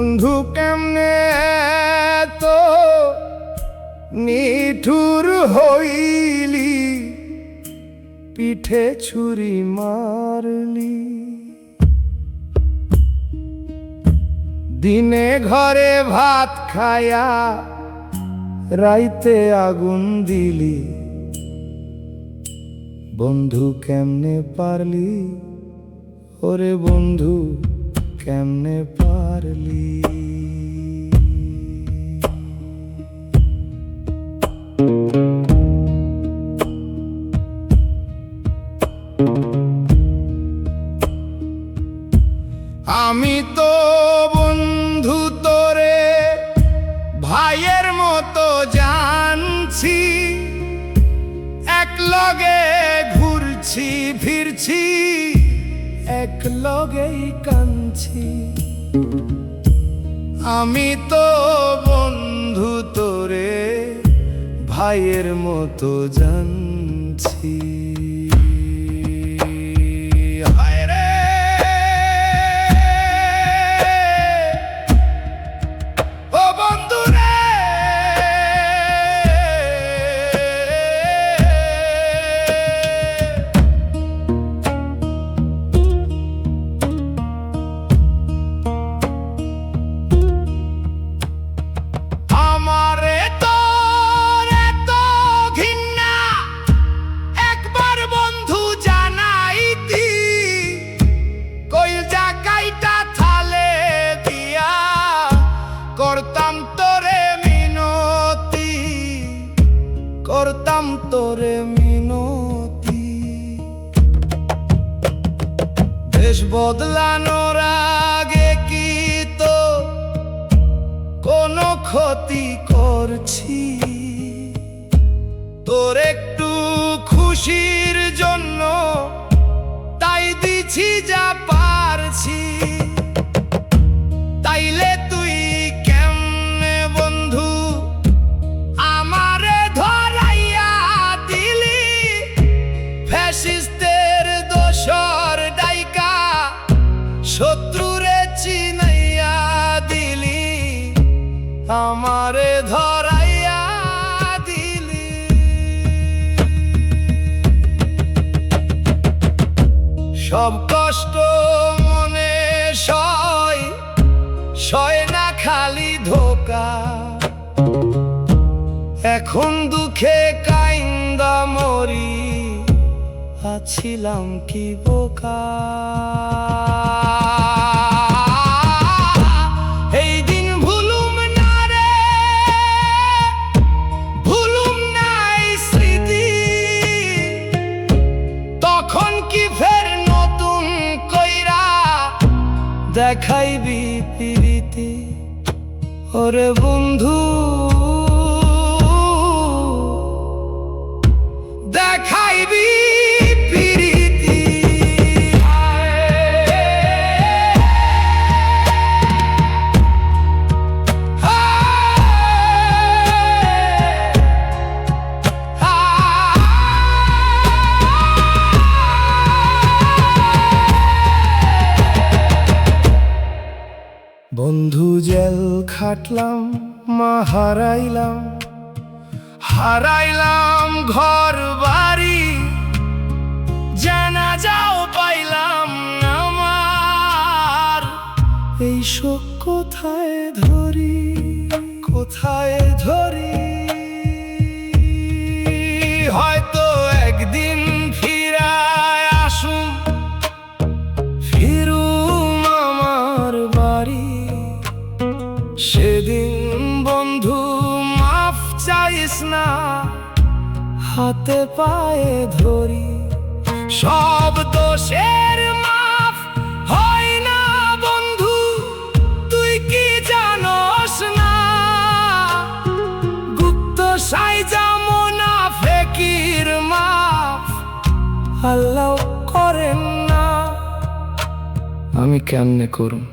বন্ধু কেমনে তো নিঠুর হইলি, পিঠে ছুরি মারলি। দিনে ঘরে ভাত খায়া রাইতে আগুন দিলি, বন্ধু কেমনে পারলি, ওরে বন্ধু কেমনে পারলি। আমি তো বন্ধু তোরে ভাইয়ের মতো জানছি, এক লগে ঘুরছি ফিরছি, এক লগেই কাঁদছি। আমি তো বন্ধু তোরে ভাইয়ের মতো জানছি। করতাম তোরে মিনতি, করতাম তোরে মিনতি। দেশ বদলানোর আগে কি তো কোনো ক্ষতি করছি? তোর একটু খুশির জন্য তাই দিছি যা পারছি। তাইলে তুই কেমনে বন্ধু আমারে ধরাইয়া দিলি, ফ্যাসিস্টের দোসর ডাইকা শত্রুরে চিনাইয়া দিলি, আমারে ধরাইয়া দিলি। সব কষ্ট মনে সয় না খালি ধোকা, এখন দুঃখে কাইন্দা মরি, আছিলাম কি বোকা। এই দিন ভুলুম না রে, ভুলুম না এই স্মৃতি, তখন কি ফের নতুন কইরা দেখাইবি প্রীতি, ওরে বন্ধু দেখাইবি প্রীতি। বন্ধু জেল খাটলাম, মা হারাইলাম, হারাইলাম ঘর বাড়ি, জানাজাও পাইলাম আমার। এই শোক কোথায় ধরি, কোথায় ধরি? হয়তো একদিন ফিরায় আসুম, ফিরুম আমার বাড়ি। সেদিন বন্ধু মাফ চাইস না, হাতে পায়ে ধরি। সব দোষের মাফ হয় না বন্ধু, তুই কি জানোস না? গুপ্ত সাইজা মুনাফিকের মাফ আল্লাহ করেন না। আমি কেমনে করুম?